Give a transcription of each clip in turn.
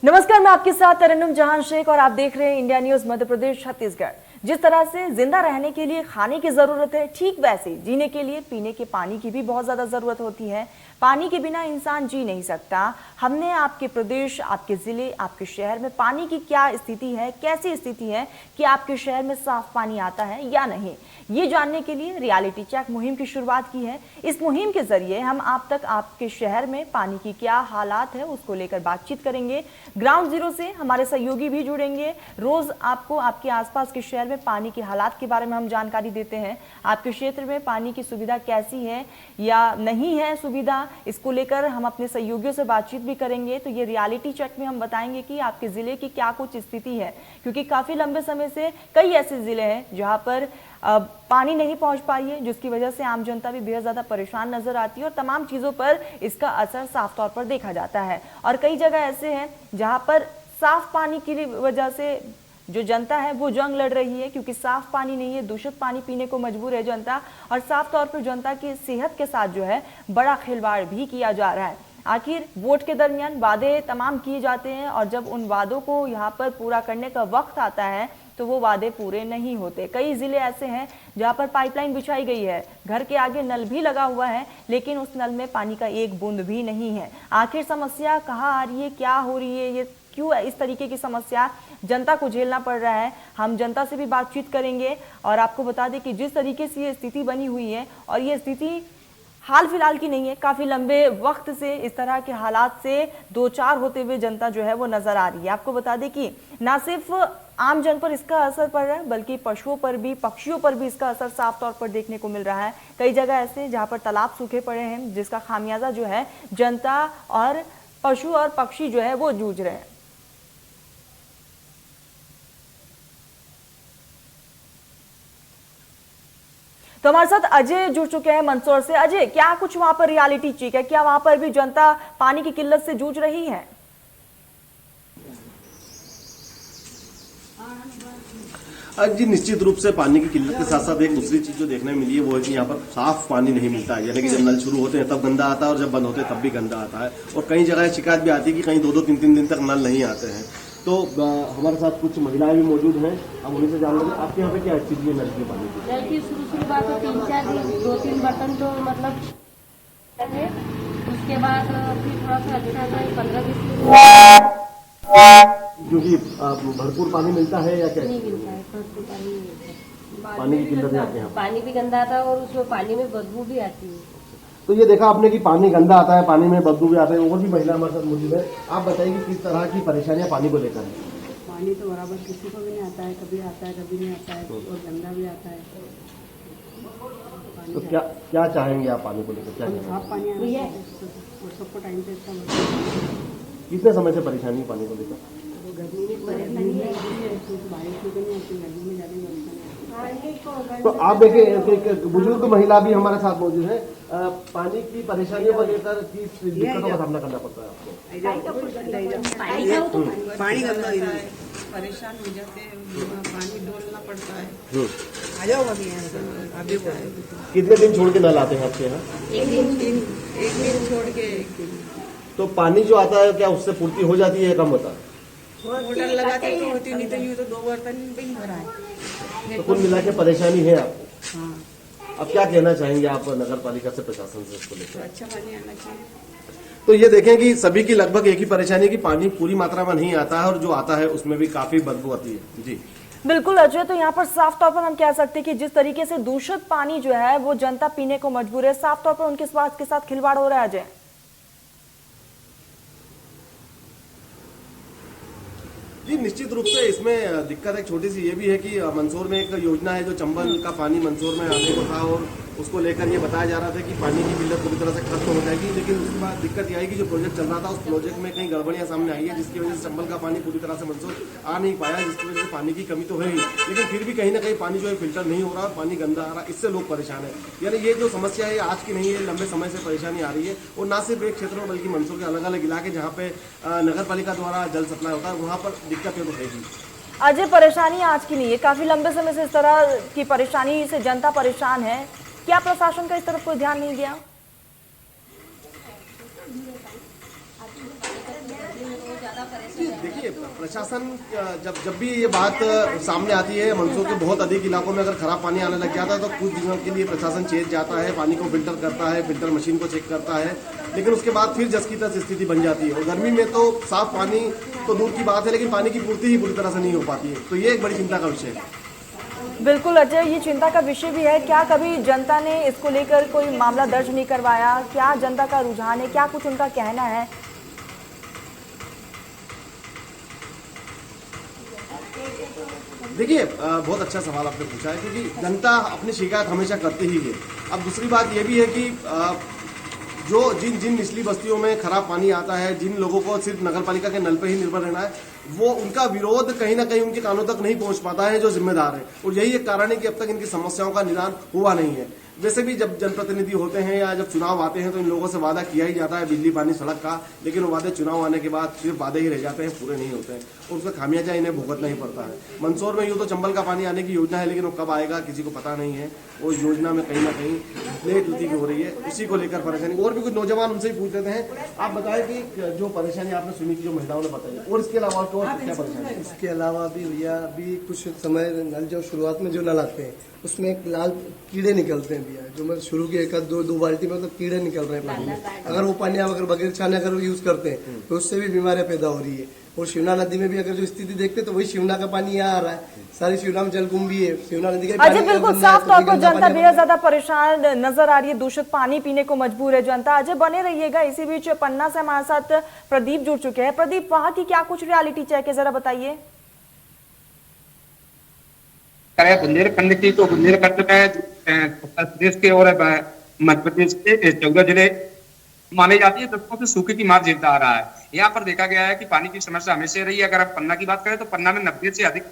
नमस्कार, मैं आपके साथ तरन्नुम जहां शेख और आप देख रहे हैं इंडिया न्यूज मध्य प्रदेश छत्तीसगढ़। जिस तरह से जिंदा रहने के लिए खाने की जरूरत है, ठीक वैसे जीने के लिए पीने के पानी की भी बहुत ज्यादा जरूरत होती है। पानी के बिना इंसान जी नहीं सकता। हमने आपके प्रदेश, आपके जिले, आपके शहर में पानी की क्या स्थिति है, कैसी स्थिति है कि आपके शहर में साफ पानी आता है या नहीं, ये जानने के लिए रियलिटी चेक मुहिम की शुरुआत की है। इस मुहिम के जरिए हम आप तक आपके शहर में पानी की क्या हालात है उसको लेकर बातचीत करेंगे। ग्राउंड जीरो से हमारे सहयोगी भी जुड़ेंगे। रोज आपको आपके आसपास के शहर में पानी के हालात के बारे में हम जानकारी देते हैं। आपके क्षेत्र में पानी की सुविधा कैसी है या नहीं है सुविधा, इसको लेकर हम अपने सहयोगियों से बातचीत भी करेंगे। तो ये रियलिटी चेक में हम बताएंगे कि आपके जिले की क्या कुछ स्थिति है, क्योंकि काफी लंबे समय से कई ऐसे जिले हैं जहां पर पानी नहीं पहुंच पाई है, जिसकी वजह से आम जनता भी बेहद ज्यादा परेशान नजर आती है और तमाम चीजों पर इसका असर साफ तौर पर देखा जाता है। और कई जगह ऐसे हैं जहां पर साफ पानी की वजह से जो जनता है वो जंग लड़ रही है, क्योंकि साफ पानी नहीं है, दूषित पानी पीने को मजबूर है जनता। और साफ तौर पर जनता की सेहत के साथ जो है बड़ा खिलवाड़ भी किया जा रहा है। आखिर वोट के दरमियान वादे तमाम किए जाते हैं और जब उन वादों को यहाँ पर पूरा करने का वक्त आता है तो वो वादे पूरे नहीं होते। कई जिले ऐसे हैं जहाँ पर पाइपलाइन बिछाई गई है, घर के आगे नल भी लगा हुआ है, लेकिन उस नल में पानी का एक बूंद भी नहीं है। आखिर समस्या कहाँ आ रही है, क्या हो रही है, ये क्यों इस तरीके की समस्या जनता को झेलना पड़ रहा है, हम जनता से भी बातचीत करेंगे। और आपको बता दें कि जिस तरीके से ये स्थिति बनी हुई है, और ये स्थिति हाल फिलहाल की नहीं है, काफी लंबे वक्त से इस तरह के हालात से दो चार होते हुए जनता जो है वो नजर आ रही है। आपको बता दें कि ना सिर्फ आम जन पर इसका असर पड़ रहा है, बल्कि पशुओं पर भी, पक्षियों पर भी इसका असर साफ तौर पर देखने को मिल रहा है। कई जगह ऐसे जहां पर तालाब सूखे पड़े हैं, जिसका खामियाजा जो है जनता और पशु और पक्षी जो है वो जूझ रहे हैं। तो हमारे साथ अजय जुड़ चुके हैं मंदसौर से। अजय, क्या कुछ वहां पर रियलिटी चेक है, क्या वहां पर भी जनता पानी की किल्लत से जूझ रही है? जी निश्चित रूप से पानी की किल्लत के साथ साथ एक दूसरी चीज जो देखने मिली है वो है कि यहाँ पर साफ पानी नहीं मिलता है। यानी कि जब नल शुरू होते हैं तब गंदा आता है और जब बंद होते हैं तब भी गंदा आता है। और कई जगह शिकायत भी आती है कि कहीं 2-2, 3-3 दिन तक नल नहीं आते हैं। तो हमारे साथ कुछ महिलाएं भी मौजूद हैं, हम उन्हीं से जान लेंगे आपके यहाँ पे क्या स्थिति है नल के पानी की। नल की शुरू बात तो 3-4 दिन 2-3 बर्तन तो मतलब उसके बाद फिर थोड़ा सा अच्छा था 15-20 दिन क्योंकि भरपूर पानी मिलता है या क्या? नहीं मिलता है, भरपूर पानी नहीं मिलता है। पानी की किल्लत आती है, पानी भी गंदा आता है और उसमें पानी में बदबू भी आती है। तो ये देखा आपने कि पानी गंदा आता है, पानी में बदबू भी आता है। और भी महिला हमारे साथ मौजूद है, आप बताइए कि किस तरह की परेशानियां पानी को लेकर है? पानी तो बराबर किसी को भी नहीं आता है, कभी आता है कभी नहीं आता है और गंदा भी आता है। तो क्या चाहेंगे आप पानी को लेकर? क्या साफ पानी आना चाहिए और सबको टाइम पे इसका कितने समय से परेशानी है पानी को लेकर? गर्मी में परेशानी है, बारिश में तो नहीं आती, गर्मी में ज़्यादा व्यवस्था। तो आप देखिए एक बुजुर्ग महिला भी हमारे साथ मौजूद है। पानी की परेशानियों को लेकर किस दिक्कतों का सामना करना पड़ता है आपको? पानी गंदा है, परेशान हो जाते हैं, पानी डोलना पड़ता है। आ जाओ अभी अभी कितने दिन छोड़ के नल आते हैं आपके यहाँ? एक दिन छोड़ के एक दिन। तो पानी जो आता है क्या उससे पूर्ति हो जाती है या कम होता है? मोटर लगाते तो होती, नहीं तो यूँ तो 2 बर्तन पे ही भरा है। तो कुल मिला के परेशानी है आपको। हाँ, अब क्या कहना चाहेंगे आप नगर पालिका से, प्रशासन से इसको तो लेकर? अच्छा पानी आना चाहिए। तो ये देखें कि सभी की लगभग एक ही परेशानी है कि पानी पूरी मात्रा में नहीं आता है और जो आता है उसमें भी काफी बदबू आती है। जी बिल्कुल अजय, तो यहाँ पर साफ तौर पर हम कह सकते हैं कि जिस तरीके से दूषित पानी जो है वो जनता पीने को मजबूर है, साफ तौर पर उनके स्वास्थ्य के साथ खिलवाड़ हो रहा है। अजय जी निश्चित रूप से इसमें दिक्कत एक छोटी सी ये भी है कि मंदसौर में एक योजना है जो चंबल का पानी मंदसौर में आने को था और उसको लेकर ये बताया जा रहा था कि पानी की किल्लत पूरी तरह से खत्म हो जाएगी। लेकिन उसके बाद दिक्कत ये आई कि जो प्रोजेक्ट चल रहा था उस प्रोजेक्ट में कई गड़बड़ियां सामने आई है, जिसकी वजह से चंबल का पानी पूरी तरह से मंदसौर आ नहीं पाया, जिसकी वजह से पानी की कमी तो है ही, लेकिन फिर भी कहीं ना कहीं पानी जो है फिल्टर नहीं हो रहा और पानी गंदा आ रहा, इससे लोग परेशान है। यानी ये जो समस्या है आज की नहीं है, लंबे समय से परेशानी आ रही है। और ना सिर्फ एक क्षेत्र में बल्कि मंदसौर के अलग अलग इलाके जहाँ पे नगर पालिका द्वारा जल सप्लाई होता है वहाँ पर दिक्कतें तो है ही। अजय, परेशानी आज की नहीं है, काफी लंबे समय से इस तरह की परेशानी से जनता परेशान है। क्या प्रशासन का इस तरफ कोई ध्यान नहीं दिया? ज्यादा देखिए, प्रशासन जब भी ये बात सामने आती है, मंदसौर के बहुत अधिक इलाकों में अगर खराब पानी आने लग जाता है तो कुछ दिनों के लिए प्रशासन चेत जाता है, पानी को फिल्टर करता है, फिल्टर मशीन को चेक करता है, लेकिन उसके बाद फिर जस की तस स्थिति बन जाती है। और गर्मी में तो साफ पानी तो दूर की बात है, लेकिन पानी की पूर्ति ही पूरी तरह से नहीं हो पाती है, तो ये एक बड़ी चिंता का विषय है। बिल्कुल अजय, ये चिंता का विषय भी है। क्या कभी जनता ने इसको लेकर कोई मामला दर्ज नहीं करवाया? क्या जनता का रुझान है, क्या कुछ उनका कहना है? देखिए, बहुत अच्छा सवाल आपने पूछा है, क्योंकि जनता अपनी शिकायत हमेशा करती ही है। अब दूसरी बात यह भी है कि जो जिन निचली बस्तियों में खराब पानी आता है, जिन लोगों को सिर्फ नगरपालिका के नल पे ही निर्भर रहना है, वो उनका विरोध कहीं ना कहीं उनके कानों तक नहीं पहुंच पाता है जो जिम्मेदार है। और यही एक कारण है कि अब तक इनकी समस्याओं का निदान हुआ नहीं है। वैसे भी जब जनप्रतिनिधि होते हैं या जब चुनाव आते हैं तो इन लोगों से वादा किया ही जाता है बिजली पानी सड़क का, लेकिन वो वादे चुनाव आने के बाद सिर्फ वादे ही रह जाते हैं, पूरे नहीं होते हैं और उसका खामियाजा इन्हें भुगतना ही पड़ता है। मंदसौर में यूँ तो चंबल का पानी आने की योजना है, लेकिन वो कब आएगा किसी को पता नहीं है। वो योजना में कहीं ना कहीं लेट लती हो रही है, इसी को लेकर परेशानी। और भी कुछ नौजवान उनसे ही पूछ लेते हैं। आप बताएं कि जो परेशानी आपने सुनी थी, जो महिलाओं ने बताई, और इसके अलावा और क्या परेशानी है? इसके अलावा भी भैया अभी कुछ समय नल जो शुरुआत में जो नल आते हैं उसमें एक लाल कीड़े निकलते हैं भैया, जो मैं शुरू की एक दो बाल्टी में मतलब कीड़े निकल रहे हैं पानी में। अगर वो पानी आप अगर बगैर छाने अगर यूज करते हैं तो उससे भी बीमारियां पैदा हो रही है। और शिवना नदी में भी अगर जो स्थिति देखते हैं तो वही शिवना का पानी यहाँ आ रहा है, सारी शिवना में जलकुंभी है, शिवना नदी का अजय बिल्कुल साफ तौर पर जनता बेहद ज्यादा परेशान नजर आ रही है, दूषित पानी पीने को मजबूर है जनता। अजय बने रहिएगा। इसी बीच पन्ना से हमारे साथ प्रदीप जुड़ चुके हैं। प्रदीप, वहां की क्या कुछ रियलिटी चेक है, जरा बताइए। बुंदेलखंड की तो बुंदेलखंड में उत्तर प्रदेश के और मध्य प्रदेश के 14 जिले माने जाती है, दशकों से सूखे की मार झेलता आ रहा है। यहाँ पर देखा गया है कि पानी की समस्या हमेशा रही है। अगर आप पन्ना की बात करें तो पन्ना में 90 से अधिक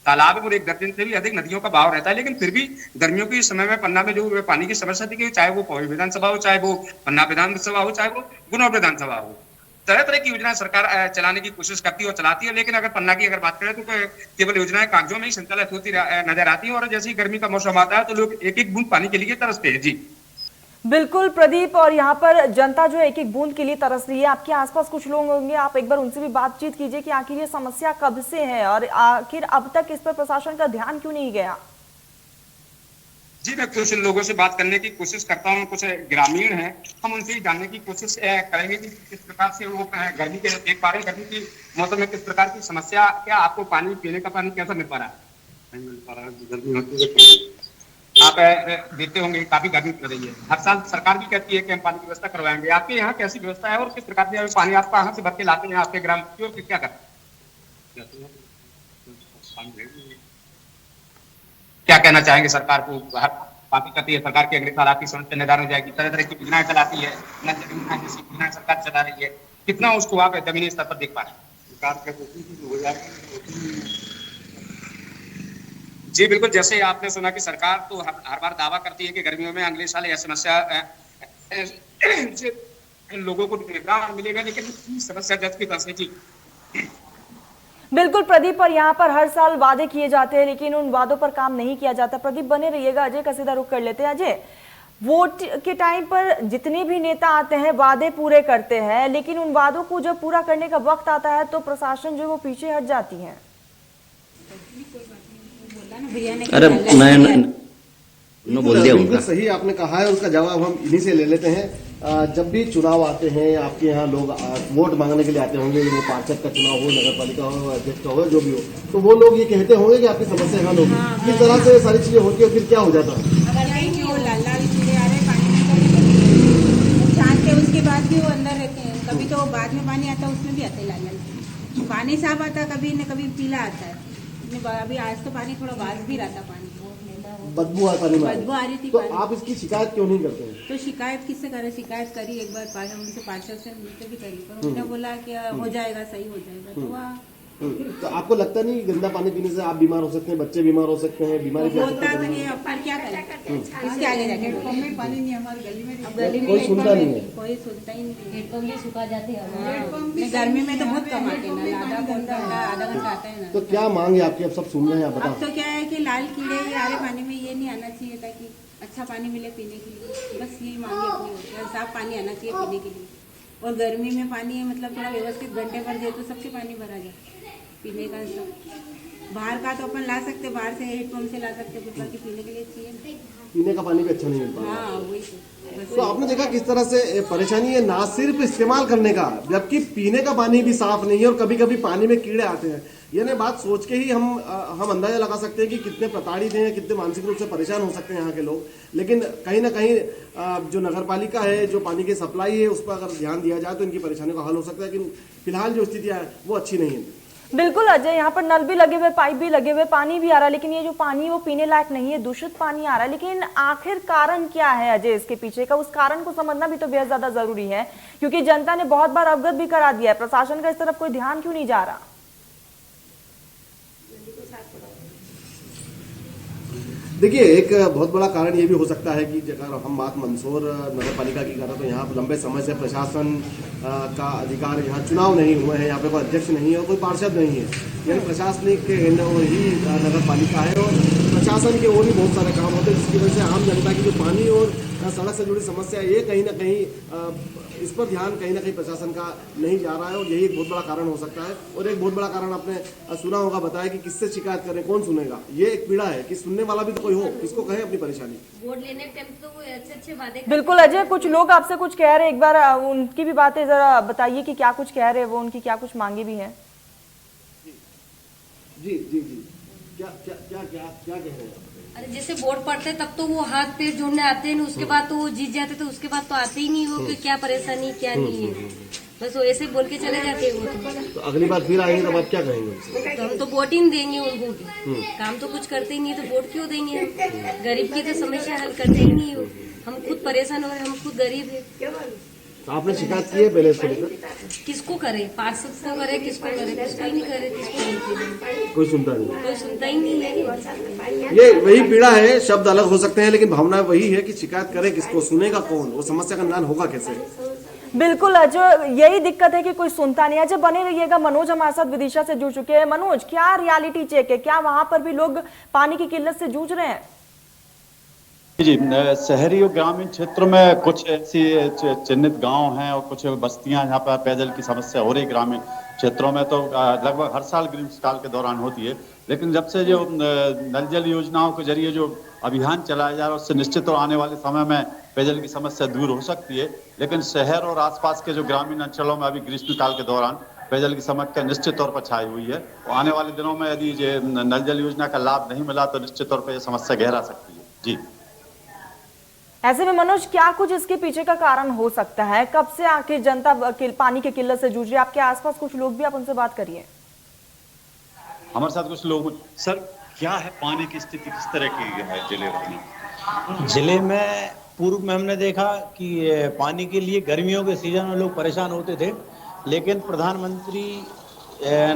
तालाब है और 1 दर्जन से भी अधिक नदियों का बहाव रहता है, लेकिन फिर भी गर्मियों के समय में पन्ना में जो पानी की समस्या थी, चाहे वो पौड़ी विधानसभा हो, चाहे वो पन्ना विधानसभा हो, चाहे वो गुना विधानसभा हो, तरह तरह की योजनाएं सरकार चलाने की कोशिश करती है और चलाती है। लेकिन अगर पन्ना की अगर बात करें तो केवल योजनाएं कागजों में ही संचालित होती नजर आती है और जैसे ही गर्मी का मौसम आता है तो लोग एक एक बूंद पानी के लिए तरसते हैं। जी बिल्कुल प्रदीप, और यहाँ पर जनता जो एक एक बूंद के लिए तरस रही है। आपके आसपास कुछ लोग होंगे, आप एक बार उनसे भी बातचीत कीजिए कि आखिर ये समस्या कब से है और आखिर अब तक इस पर प्रशासन का ध्यान क्यों नहीं गया। जी, मैं कुछ लोगों से बात करने की कोशिश करता हूँ, कुछ ग्रामीण हैं, हम उनसे जानने की कोशिश करेंगे कि किस प्रकार से वो गर्मी के देख पा रहे हैं, गर्मी की मौसम में किस प्रकार की समस्या, क्या आपको पानी पीने का पानी कैसा मिल पा रहा है? नहीं मिल पा रहा है, गर्मी होती है। आप देखते होंगे काफी गर्मी पड़ रही है। हर साल सरकार भी कहती है कि हम पानी की व्यवस्था करवाएंगे। आपके यहाँ कैसी व्यवस्था है और किस प्रकार से पानी आप कहाँ से भर के लाते हैं आपके ग्राम की, और क्या करते हैं? क्या कहना चाहेंगे सरकार को? हर बात करती है सरकार की, अगले साल आपकी समस्या निदान हो जाएगी, तरह तरह की योजनाएं चलाती है, जैसी योजनाएं सरकार चला रही है, कितना उसको आप जमीनी स्तर पर देख पा रहे हैं? जी बिल्कुल, जैसे आपने सुना कि सरकार तो हर बार दावा करती है कि गर्मियों में अगले साल यह समस्या लोगों को निदान मिलेगा, लेकिन समस्या जज की तरफ से बिल्कुल प्रदीप, और यहाँ पर हर साल वादे किए जाते हैं लेकिन उन वादों पर काम नहीं किया जाता। प्रदीप बने रहिएगा। अजय का सीधा रुख कर लेते हैं। अजय, वोट के टाइम पर जितने भी नेता आते हैं वादे पूरे करते हैं, लेकिन उन वादों को जब पूरा करने का वक्त आता है तो प्रशासन जो वो पीछे हट जाती है। अरे मैं बोल दिया बिल्कुल सही आपने कहा है, उसका जवाब हम इन्हीं से ले लेते हैं। जब भी चुनाव आते हैं, आपके यहाँ लोग वोट मांगने के लिए आते होंगे, वो पार्षद का चुनाव हो, नगर पालिका हो, अध्यक्ष हो, जो भी हो, तो वो लोग ये कहते होंगे कि आपकी समस्या हल होगी। किस तरह से सारी चीजें होती है, फिर क्या हो जाता है? लाल कीड़े आ रहे पानी में, छान के उसके बाद भी वो अंदर रहते हैं। कभी तो बाद में पानी आता है उसमें भी आते लाल पानी साफ आता है, कभी न कभी पीला आता है। अभी आज तो पानी थोड़ा बास भी रहता, पानी बदबू आ पानी में, बदबू आ रही थी। तो आप इसकी शिकायत क्यों नहीं करते हैं? तो शिकायत किससे करें? शिकायत करी एक बार उनसे पार्षद से मिलते भी करी, पर उन्होंने बोला कि हो जाएगा, सही हो जाएगा। तो वहाँ तो आपको लगता नहीं गंदा पानी पीने से आप बीमार हो सकते हैं, बच्चे बीमार हो सकते हैं, बीमारी होता है, पर क्या करें? इसके आगे जाके हेडपंप पानी नहीं हमारे गली में, अब गली में कोई सुनता नहीं है, कोई सुनता ही नहीं। हेडपंप भी सुखा जाते हैं। गर्मी में तो बहुत कम आते हैं ना, आधा घंटा आता है ना। तो क्या मांग है आपकी? अब सब सुन रहे हैं, आप बताओ। अब तो क्या है कि लाल कीड़े आ रहे पानी में, ये नहीं आना चाहिए ताकि अच्छा पानी मिले पीने के लिए। बस यही मांगे अपनी होती है, साफ पानी आना चाहिए पीने के लिए। और गर्मी में पानी है मतलब थोड़ा व्यवस्थित घंटे भर दे तो सबसे पानी भरा जाए पीने का सब। बाहर का तो अपन ला सकते, बाहर से हेडपम्प से ला सकते, फिर बाकी पीने के लिए चाहिए ना। पीने का पानी भी अच्छा नहीं मिल पा रहा। हाँ वही तो आपने देखा किस तरह से परेशानी है, ना सिर्फ इस्तेमाल करने का, जबकि पीने का पानी भी साफ नहीं है और कभी कभी पानी में कीड़े आते हैं। यानी बात सोच के ही हम अंदाजा लगा सकते हैं कि कितने प्रताड़ित हैं, कितने मानसिक रूप से परेशान हो सकते हैं यहाँ के लोग। लेकिन कहीं ना कहीं जो नगर पालिका है, जो पानी की सप्लाई है, उस पर अगर ध्यान दिया जाए तो इनकी परेशानी का हल हो सकता है। लेकिन फिलहाल जो स्थितियाँ है वो अच्छी नहीं है। बिल्कुल अजय, यहाँ पर नल भी लगे हुए, पाइप भी लगे हुए, पानी भी आ रहा है, लेकिन ये जो पानी वो पीने लायक नहीं है, दूषित पानी आ रहा है। लेकिन आखिर कारण क्या है अजय इसके पीछे का? उस कारण को समझना भी तो बेहद ज्यादा जरूरी है, क्योंकि जनता ने बहुत बार अवगत भी करा दिया है। प्रशासन का इस तरफ कोई ध्यान क्यों नहीं जा रहा? देखिए, एक बहुत बड़ा कारण ये भी हो सकता है कि अगर हम बात मंदसौर नगर पालिका की करें तो यहाँ पर लंबे समय से प्रशासन का अधिकार, यहाँ चुनाव नहीं हुए हैं, यहाँ पे कोई अध्यक्ष नहीं है और कोई पार्षद नहीं है। यानी प्रशासनिक ही नगर पालिका है और प्रशासन के और भी बहुत सारे काम होते हैं, जिसकी वजह से आम जनता की जो पानी और सड़क से जुड़ी समस्या है, ये कहीं ना कहीं इस पर ध्यान कहीं ना कहीं प्रशासन का नहीं जा रहा है और यही एक बहुत बड़ा कारण हो सकता है। और एक बहुत बड़ा कारण आपने सुना होगा, बताया कि किससे शिकायत करें, कौन सुनेगा। ये एक पीड़ा है कि सुनने वाला भी तो कोई हो, किसको कहे अपनी परेशानी। वोट लेने के टाइम तो वो अच्छे बातें बिल्कुल अजय, कुछ लोग आपसे कुछ कह रहे हैं, एक बार उनकी भी बातें जरा बताइए कि क्या कुछ कह रहे हैं वो, उनकी क्या कुछ मांगे भी हैं। जी जी जी, क्या क्या क्या क्या क्या कह रहे हैं? अरे जैसे वोट पड़ते तब तो वो हाथ पैर जोड़ने आते हैं, उसके बाद तो वो जीत जाते, तो उसके बाद तो आते ही नहीं हो कि क्या परेशानी क्या नहीं है, बस वो ऐसे बोल के चले जाते हैं वो। तो अगली बार फिर आएंगे तब आप क्या कहेंगे उनसे? तो हम तो वोट ही नहीं देंगे उनको भी, काम तो कुछ करते ही नहीं है तो वोट क्यों देंगे हम? गरीब की तो समस्या हल करते ही नहीं हो, हम खुद परेशान हो रहे हैं, हम खुद गरीब है। तो आपने शिकायत की है पहले इसको लेकर? किसको करे, पार्षद को करे, किसको करे, किसको ही नहीं करे, किसको नहीं करे, कोई सुनता नहीं, कोई सुनता ही नहीं है। ये वही पीड़ा है। शब्द अलग हो सकते हैं लेकिन भावना वही है कि शिकायत करे किसको, सुनेगा कौन, वो समस्या का निदान होगा कैसे? बिल्कुल अजय, यही दिक्कत है कि कोई सुनता नहीं। अजय बने रहिएगा। मनोज हमारे साथ विदिशा से जुड़ चुके हैं। मनोज, क्या रियलिटी चेक है? क्या वहां पर भी लोग पानी की किल्लत से जूझ रहे हैं? जी, शहरी और ग्रामीण क्षेत्रों में कुछ ऐसी चिन्हित गांव हैं और कुछ बस्तियां जहाँ पर पेयजल की समस्या हो रही। ग्रामीण क्षेत्रों में तो लगभग हर साल ग्रीष्मकाल के दौरान होती है, लेकिन जब से जो नल जल योजनाओं के जरिए जो अभियान चलाया जा रहा है उससे निश्चित और आने वाले समय में पेयजल की समस्या दूर हो सकती है। लेकिन शहर और आसपास के जो ग्रामीण अंचलों में अभी ग्रीष्मकाल के दौरान पेयजल की समस्या निश्चित तौर पर छाई हुई है और आने वाले दिनों में यदि नल जल योजना का लाभ नहीं मिला तो निश्चित तौर पर यह समस्या गहरा सकती है। जी, ऐसे में मनोज, क्या कुछ इसके पीछे का कारण हो सकता है? कब से आखिर जनता पानी की किल्लत से जूझ रही है? आपके आसपास कुछ लोग भी, आप उनसे बात करिए। हमारे साथ कुछ लोग। सर, क्या है पानी की स्थिति, किस तरह की है जिले में? जिले में पूर्व में हमने देखा कि पानी के लिए गर्मियों के सीजन में लोग परेशान होते थे, लेकिन प्रधानमंत्री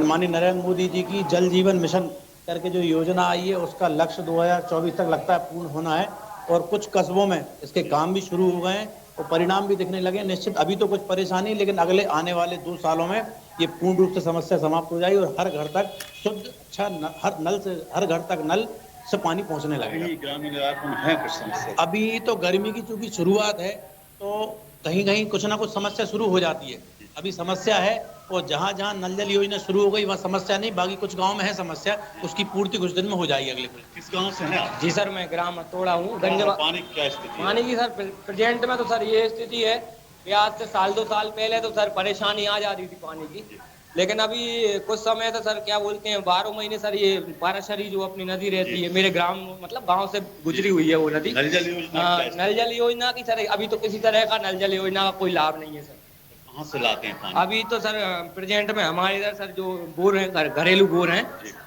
माननीय नरेंद्र मोदी जी की जल जीवन मिशन करके जो योजना आई है उसका लक्ष्य 2024 तक लगता है पूर्ण होना है और कुछ कस्बों में इसके काम भी शुरू हो गए हैं और परिणाम भी दिखने लगे हैं। निश्चित अभी तो कुछ परेशानी, लेकिन अगले आने वाले 2 सालों में ये पूर्ण रूप से समस्या समाप्त हो जाएगी और हर घर तक शुद्ध, अच्छा हर घर तक नल से पानी पहुंचने लगेगा। ग्रामीण इलाकों में है कुछ समस्या? अभी तो गर्मी की चूंकि शुरुआत है तो कहीं कहीं कुछ ना कुछ समस्या शुरू हो जाती है। अभी समस्या है और जहाँ जहाँ नल जल योजना शुरू हो गई वहाँ समस्या नहीं, बाकी कुछ गांव में है समस्या, उसकी पूर्ति कुछ दिन में हो जाएगी। अगले किस गांव से हैं आप? जी सर, मैं ग्राम तोड़ा हूँ। पानी की क्या स्थिति है? पानी की सर प्रेजेंट में तो सर ये स्थिति है कि आज से 1-2 साल पहले तो सर परेशानी आ जाती थी पानी की, लेकिन अभी कुछ समय तो सर क्या बोलते हैं 12 महीने सर ये पाराशरी जो अपनी नदी रहती है मेरे ग्राम मतलब गांव से गुजरी हुई है वो नदी। नल जल योजना की सर अभी तो किसी तरह का नल जल योजना का कोई लाभ नहीं है सर। कहाँ से लाते हैं पानी? अभी तो सर प्रेजेंट में हमारे इधर सर जो बोर है, घरेलू बोर है,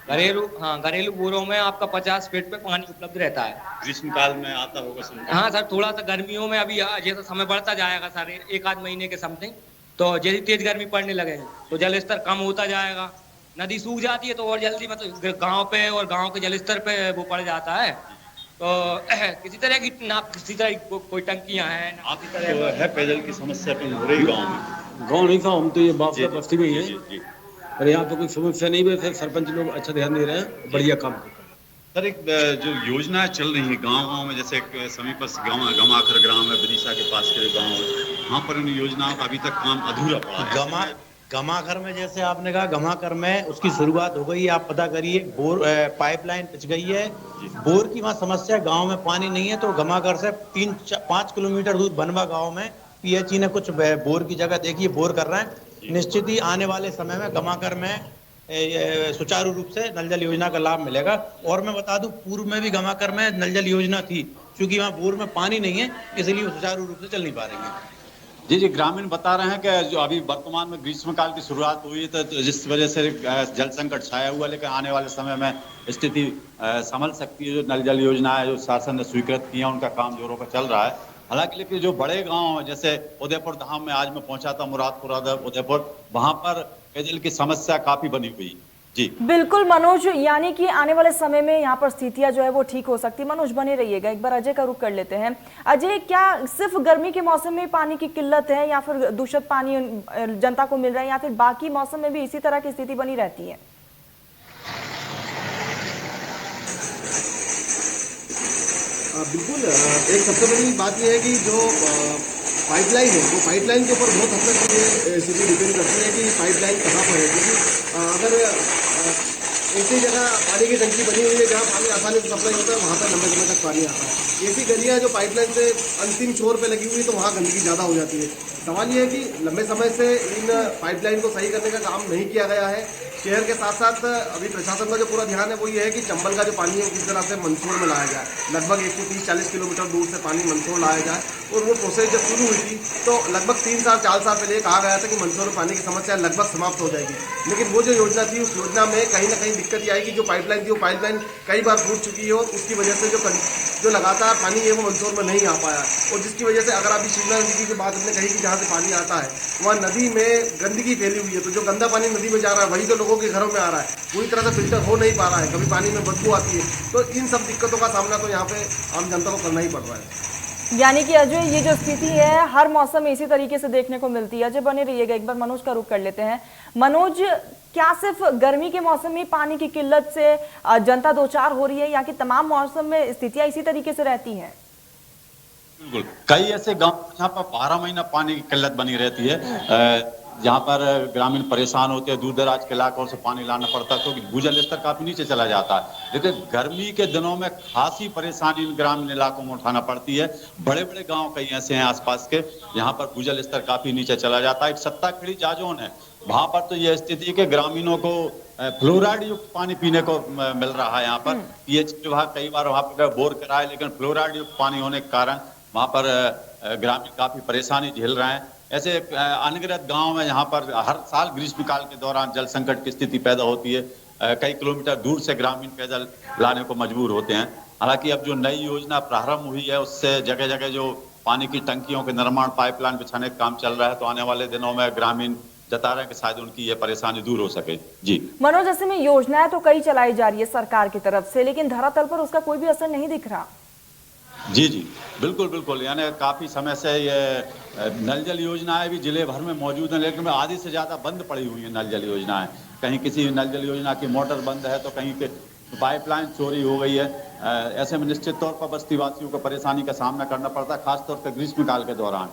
घरेलू बोरों में आपका 50 फीट पे पानी उपलब्ध रहता है। ग्रीष्मकाल में आता होगा सर? हाँ सर, थोड़ा सा गर्मियों में अभी जैसा समय बढ़ता जाएगा सर 1-8 महीने के समथिंग, तो जैसी तेज गर्मी पड़ने लगे तो जल स्तर कम होता जाएगा, नदी सूख जाती है तो और जल्दी मतलब गांव पे और गांव के जल स्तर पे वो पड़ जाता है। तो किसी तरह की ना किसी तरह की कोई टंकियां हैं ना आपकी तरह है पेयजल की समस्या हो रही गाँव में? गाँव नहीं था, हम तो ये बाप बस्ती में ही है और यहाँ पे कोई समस्या नहीं है। सरपंच लोग अच्छा ध्यान दे रहे हैं, बढ़िया काम कर रहे हैं। सर, एक जो योजनाएं चल रही है गांव-गांव में, जैसे एक समीपस्थ गांव है गमाखर ग्राम है, विदिशा के पास के गांव है, वहाँ पर इन योजनाओं का अभी तक काम अधूरा पड़ा है। गमाकर में जैसे आपने कहा, गमाकर में उसकी शुरुआत हो गई है, आप पता करिए। बोर पाइपलाइन पिच गई है, बोर की वहाँ समस्या, गांव में पानी नहीं है, तो गमाकर से 3-5 किलोमीटर दूर बनवा गांव में पीएचई ने कुछ बोर की जगह देखी है, बोर कर रहे हैं। निश्चित ही आने वाले समय में गमाकर में सुचारू रूप से नल जल योजना का लाभ मिलेगा। और मैं बता दूं, पूर्व में भी गमाकर में नल जल योजना थी, क्योंकि वहाँ बोर में पानी नहीं है, इसलिए वो सुचारू रूप से चल नहीं पा रही है। जी जी, ग्रामीण बता रहे हैं कि जो अभी वर्तमान में ग्रीष्मकाल की शुरुआत हुई तो जिस वजह से जल संकट छाया हुआ, लेकिन आने वाले समय में स्थिति संभल सकती है। जो नल जल योजना है जो शासन ने स्वीकृत की है, उनका काम जोरों पर चल रहा है। हालांकि लेकिन जो बड़े गांव हैं, जैसे उदयपुर धाम में आज मैं पहुंचा था, मुरादपुर उदयपुर, वहां पर पेयजल की समस्या काफी बनी हुई। जी बिल्कुल मनोज, यानी कि आने वाले समय में यहाँ पर स्थितियां जो है वो ठीक हो सकती है। मनोज बने रहिएगा। एक बार अजय का रुख कर लेते हैं। अजय, क्या सिर्फ गर्मी के मौसम में पानी की किल्लत है, या फिर दूषित पानी जनता को मिल रहा है, या फिर बाकी मौसम में भी इसी तरह की स्थिति बनी रहती है? बिल्कुल, एक सबसे बड़ी बात यह है कि जो पाइपलाइन है, वो पाइपलाइन के ऊपर बहुत हद तक ये स्थिति डिपेंड करती है कि पाइपलाइन कहाँ पर है। क्योंकि अगर ऐसी जगह पानी की टंकी बनी हुई है जहाँ पानी आसानी से सप्लाई होता है, वहाँ पर लंबे समय तक पानी आता है। ऐसी गलियाँ जो पाइपलाइन से अंतिम छोर पे लगी हुई है, तो वहाँ गंदगी ज़्यादा हो जाती है। सवाल ये है कि लंबे समय से इन पाइपलाइन को सही करने का काम नहीं किया गया है। शहर के साथ साथ अभी प्रशासन का जो पूरा ध्यान है वो ये है कि चंबल का जो पानी है किस तरह से मंदसौर में लाया जाए। लगभग 130-140 किलोमीटर दूर से पानी मंदसौर लाया जाए। और वो प्रोसेस जब शुरू हुई थी तो लगभग 3-4 साल पहले कहा गया था कि मंदसौर में पानी की समस्या लगभग समाप्त हो जाएगी। लेकिन वो जो योजना थी, उस योजना में कहीं ना कहीं दिक्कत ये आई कि जो पाइपलाइन थी वो पाइपलाइन कई बार फूट चुकी है, और उसकी वजह से जो लगातार पानी है वो मंदसौर में नहीं आ पाया। और जिसकी वजह से अगर अभी शिमला नदी की बात हमने कही कि जहाँ से पानी आता है वहाँ नदी में गंदगी फैली हुई है, तो जो गंदा पानी नदी में जा रहा है वही तो लोगों के घरों में आ रहा है, पूरी तरह से फिल्टर हो नहीं पा रहा है, कभी पानी में बदबू आती है। तो इन सब दिक्कतों का सामना तो यहाँ पे आम जनता को करना ही पड़ रहा है। यानी कि अजय, ये जो स्थिति है हर मौसम में इसी तरीके से देखने को मिलती है। अजय बने रहिएगा। एक बार मनोज का रुख कर लेते हैं। मनोज, क्या सिर्फ गर्मी के मौसम में पानी की किल्लत से जनता दो चार हो रही है, या कि तमाम मौसम में स्थितियां इसी तरीके से रहती हैं? बिल्कुल, कई ऐसे गांव जहाँ पर 12 महीना पानी की किल्लत बनी रहती है, जहाँ पर ग्रामीण परेशान होते हैं, दूर दराज के इलाकों से पानी लाना पड़ता है, तो भूजल स्तर काफी नीचे चला जाता है। लेकिन गर्मी के दिनों में खासी परेशानी इन ग्रामीण इलाकों में उठाना पड़ती है। बड़े बड़े गांव कई ऐसे हैं आसपास के, यहाँ पर भूजल स्तर काफी नीचे चला जाता है। एक सत्ताखेड़ी जाजोन है, वहां पर तो यह स्थिति है कि ग्रामीणों को फ्लोराइड युक्त पानी पीने को मिल रहा है। यहाँ पर पीएचई विभाग कई बार वहां पर बोर कराए, लेकिन फ्लोराइड युक्त पानी होने के कारण वहां पर ग्रामीण काफी परेशानी झेल रहे हैं। ऐसे अनगिनत गांव में जहां पर हर साल ग्रीष्मकाल के दौरान जल संकट की स्थिति पैदा होती है। कई किलोमीटर दूर से ग्रामीण पेयजल लाने को मजबूर होते हैं। हालांकि अब जो नई योजना प्रारंभ हुई है, उससे जगह जगह जो पानी की टंकियों के निर्माण, पाइपलाइन बिछाने का काम चल रहा है, तो आने वाले दिनों में ग्रामीण जता रहे हैं कि शायद उनकी ये परेशानी दूर हो सके। जी मनोज, ऐसे में योजनाएं तो कई चलाई जा रही है सरकार की तरफ से, लेकिन धरातल पर उसका कोई भी असर नहीं दिख रहा। जी जी, बिल्कुल बिल्कुल, यानी काफी समय से ये नल जल योजनाएं भी जिले भर में मौजूद हैं, लेकिन आधी से ज्यादा बंद पड़ी हुई है नल जल योजनाएं। कहीं किसी नल जल योजना की मोटर बंद है, तो कहीं के पाइपलाइन चोरी हो गई है। ऐसे में निश्चित तौर पर बस्ती वासियों को परेशानी का सामना करना पड़ता है, खासतौर पर ग्रीष्मकाल के दौरान।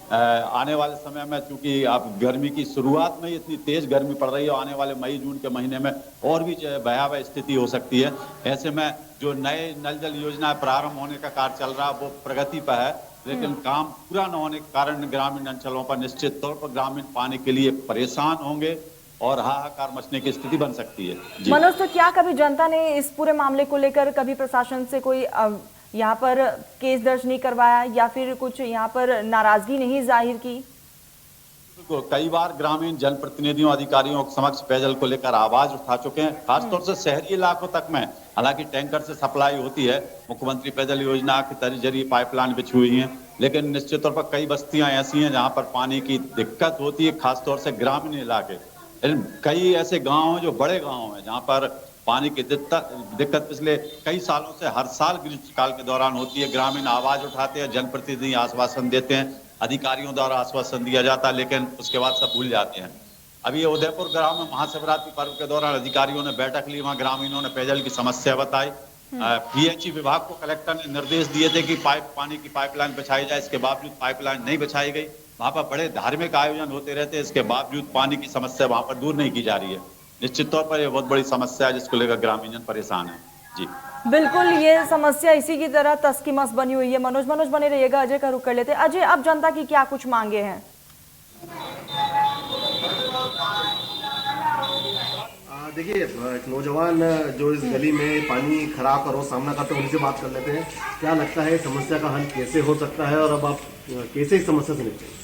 आने वाले समय में चूंकि अब गर्मी की शुरुआत में इतनी तेज गर्मी पड़ रही है, आने वाले मई जून के महीने में और भी भयावह स्थिति हो सकती है। ऐसे में जो नए नल जल योजना प्रारंभ होने का कार्य चल रहा है वो प्रगति पर है, लेकिन काम पूरा न होने के कारण ग्रामीण अंचलों पर निश्चित तौर पर ग्रामीण पानी के लिए परेशान होंगे और हाहाकार मचने की स्थिति बन सकती है। मनोज, तो क्या कभी जनता ने इस पूरे मामले को लेकर कभी प्रशासन से कोई यहाँ पर केस दर्ज नहीं करवाया, या फिर कुछ यहाँ पर नाराजगी नहीं जाहिर की? कई बार ग्रामीण जनप्रतिनिधियों, अधिकारियों के समक्ष पेयजल को लेकर आवाज उठा चुके हैं, खासतौर से शहरी इलाकों तक में। हालांकि टैंकर से सप्लाई होती है, मुख्यमंत्री पेयजल योजना के जरिए पाइपलाइन बिछी हुई है, लेकिन निश्चित तौर पर कई बस्तियां ऐसी हैं जहां पर पानी की दिक्कत होती है, खासतौर से ग्रामीण इलाके। कई ऐसे गाँव हैं जो बड़े गाँव हैं जहाँ पर पानी की दिक्कत पिछले कई सालों से हर साल ग्रीष्मकाल के दौरान होती है। ग्रामीण आवाज उठाते हैं, जनप्रतिनिधि आश्वासन देते हैं, अधिकारियों द्वारा आश्वासन दिया जाता है, लेकिन उसके बाद सब भूल जाते हैं। अभी ये उदयपुर ग्राम में महाशिवरात्रि पर्व के दौरान अधिकारियों ने बैठक ली, वहां ग्रामीणों ने पेयजल की समस्या बताई। पीएचई विभाग को कलेक्टर ने निर्देश दिए थे कि पानी की पाइपलाइन बिछाई जाए, इसके बावजूद पाइपलाइन नहीं बिछाई गई। वहाँ पर बड़े धार्मिक आयोजन होते रहते हैं, इसके बावजूद पानी की समस्या वहाँ पर दूर नहीं की जा रही है। निश्चित तौर पर यह बहुत बड़ी समस्या है जिसको लेकर ग्रामीणजन परेशान है। जी बिल्कुल, ये समस्या इसी की तरह तस की मस बनी हुई है। मनोज बने रहिएगा, अजय का रुख कर लेते हैं। अजय, अब जनता की क्या कुछ मांगे हैं? देखिए, एक नौजवान जो इस गली में पानी खराब का रोज सामना करते हैं, उनसे बात कर लेते हैं। क्या लगता है समस्या का हल कैसे हो सकता है और अब आप कैसे इस समस्या से निपटेंगे?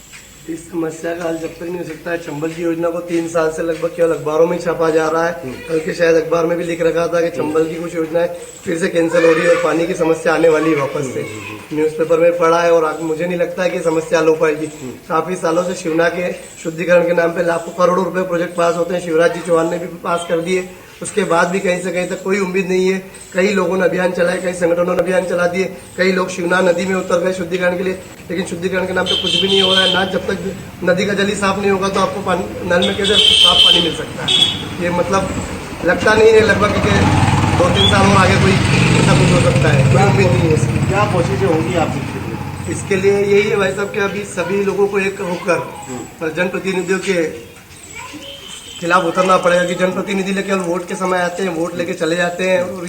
इस समस्या का हल जब तक नहीं हो सकता है, चंबल की योजना को 3 साल से लगभग केवल अखबारों में छापा जा रहा है। कल के शायद अखबार में भी लिख रखा था कि चंबल की कुछ योजनाएं फिर से कैंसिल हो रही है और पानी की समस्या आने वाली है वापस से। न्यूज़पेपर में पढ़ा है और मुझे नहीं लगता है कि समस्या हल हो पाएगी। काफी सालों से शिवना के शुद्धिकरण के नाम पे लाखों करोड़ों रुपए प्रोजेक्ट पास होते हैं, शिवराज जी चौहान ने भी पास कर दिए। उसके बाद भी कहीं से कहीं तक कोई उम्मीद नहीं है। कई लोगों ने अभियान चलाए, कई संगठनों ने अभियान चला दिए, कई लोग शिवना नदी में उतर गए शुद्धिकरण के लिए, लेकिन शुद्धिकरण के नाम पे कुछ भी नहीं हो रहा है। ना जब तक नदी का जल ही साफ नहीं होगा तो आपको नल में कैसे साफ पानी मिल सकता है? ये मतलब लगता नहीं है लगभग 2-3 साल और आगे कोई ऐसा कुछ हो सकता है। कोई उम्मीद नहीं है इसकी। क्या कोशिशें होंगी आपकी? इसके लिए यही है भाई साहब कि अभी सभी लोगों को एक होकर जनप्रतिनिधियों के खिलाफ उतरना पड़ेगा कि जनप्रतिनिधि केवल वोट के समय आते हैं, वोट लेके चले जाते हैं और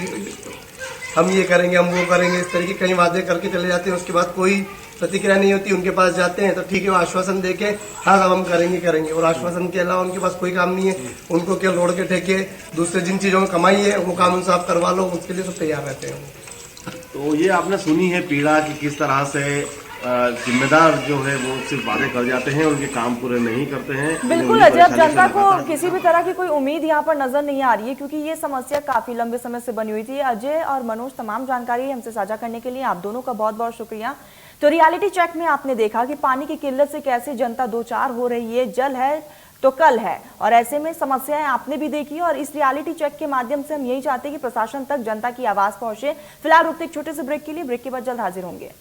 हम ये करेंगे, हम वो करेंगे, इस तरीके कई वादे करके चले जाते हैं। उसके बाद कोई प्रतिक्रिया नहीं होती। उनके पास जाते हैं तो ठीक है, वो आश्वासन देके हाँ अब हम करेंगे और आश्वासन के अलावा उनके पास कोई काम नहीं है। उनको केवल रोड के ठेके, दूसरे जिन चीज़ों में कमाई है वो काम उनसे आप करवा लो, उसके लिए सब तैयार रहते हैं। तो ये आपने सुनी है पीड़ा कि किस तरह से जिम्मेदार जो है वो सिर्फ वादे कर जाते हैं, उनके काम पूरे नहीं करते हैं। बिल्कुल अजय, अब जनता को किसी भी तरह की कोई उम्मीद यहाँ पर नजर नहीं आ रही है, क्योंकि ये समस्या काफी लंबे समय से बनी हुई थी। अजय और मनोज, तमाम जानकारी हमसे साझा करने के लिए आप दोनों का बहुत बहुत शुक्रिया। तो रियलिटी चेक में आपने देखा कि पानी की किल्लत से कैसे जनता दो चार हो रही है। जल है तो कल है, और ऐसे में समस्याएं आपने भी देखी, और इस रियलिटी चेक के माध्यम से हम यही चाहते हैं कि प्रशासन तक जनता की आवाज पहुंचे। फिलहाल रुकते एक छोटे से ब्रेक के लिए, ब्रेक के बाद जल्द हाजिर होंगे।